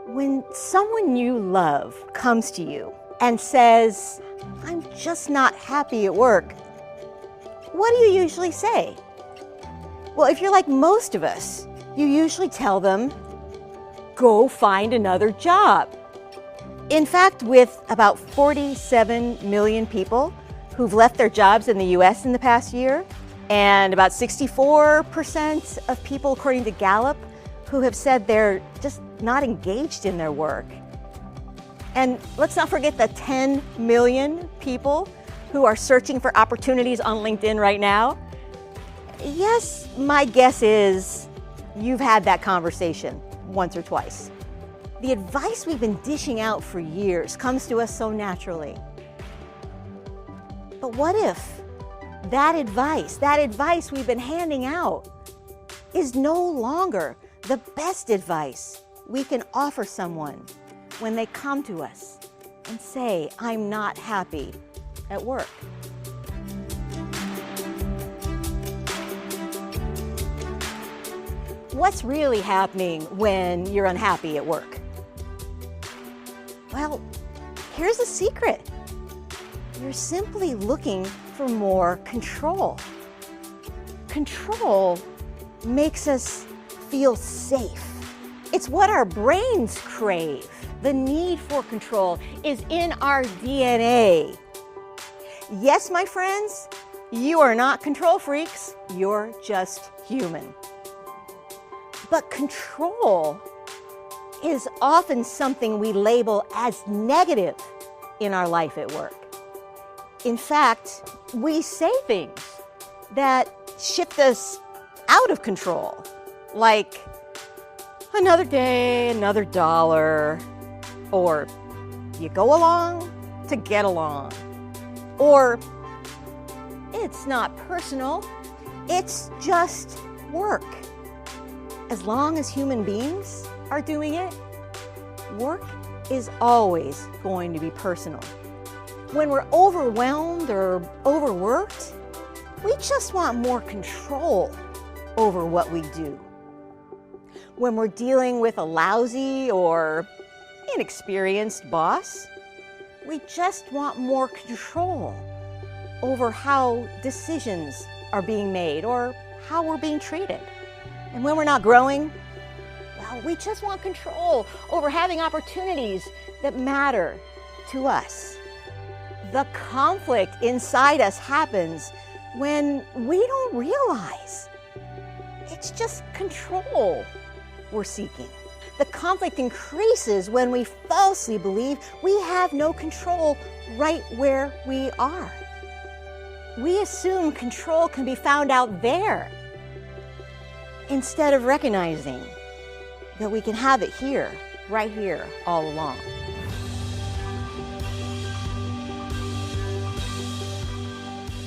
When someone you love comes to you and says, "I'm just not happy at work," what do you usually say? Well, if you're like most of us, you usually tell them, "Go find another job." In fact, with about 47 million people who've left their jobs in the US in the past year, and about 64% of people, according to Gallup, who have said they're just not engaged in their work. And let's not forget the 10 million people who are searching for opportunities on LinkedIn right now. Yes, my guess is you've had that conversation once or twice. The advice we've been dishing out for years comes to us so naturally. But what if that advice we've been handing out is no longer the best advice we can offer someone when they come to us and say, "I'm not happy at work"? What's really happening when you're unhappy at work? Well, here's a secret. You're simply looking for more control. Control makes us feel safe. It's what our brains crave. The need for control is in our DNA. Yes, my friends, you are not control freaks. You're just human. But control is often something we label as negative in our life at work. In fact, we say things that shift us out of control, like "another day, another dollar," or "you go along to get along," or "it's not personal, it's just work." As long as human beings are doing it, work is always going to be personal. When we're overwhelmed or overworked, we just want more control over what we do. When we're dealing with a lousy or inexperienced boss, we just want more control over how decisions are being made or how we're being treated. And when we're not growing, well, we just want control over having opportunities that matter to us. The conflict inside us happens when we don't realize it's just control we're seeking. The conflict increases when we falsely believe we have no control right where we are. We assume control can be found out there instead of recognizing that we can have it here, right here, all along.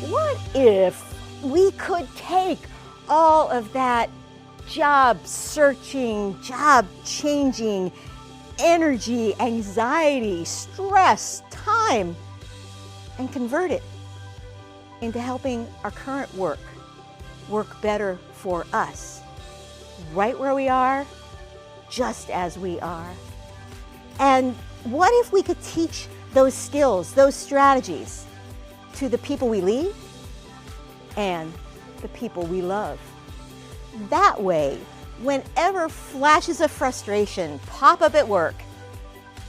What if we could take all of that job-searching, job-changing energy, anxiety, stress, time, and convert it into helping our current work better for us, right where we are, just as we are? And what if we could teach those skills, those strategies, to the people we lead and the people we love? That way, whenever flashes of frustration pop up at work,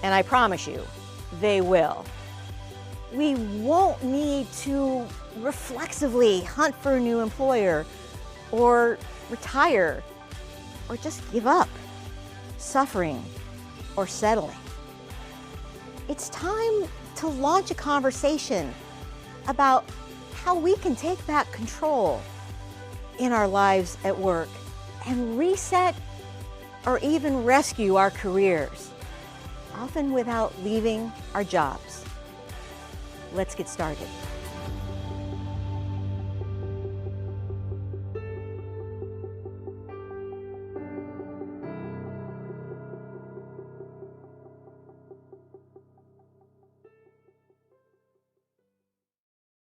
and I promise you, they will, we won't need to reflexively hunt for a new employer or retire or just give up, suffering or settling. It's time to launch a conversation about how we can take back control in our lives at work and reset or even rescue our careers, often without leaving our jobs. Let's get started.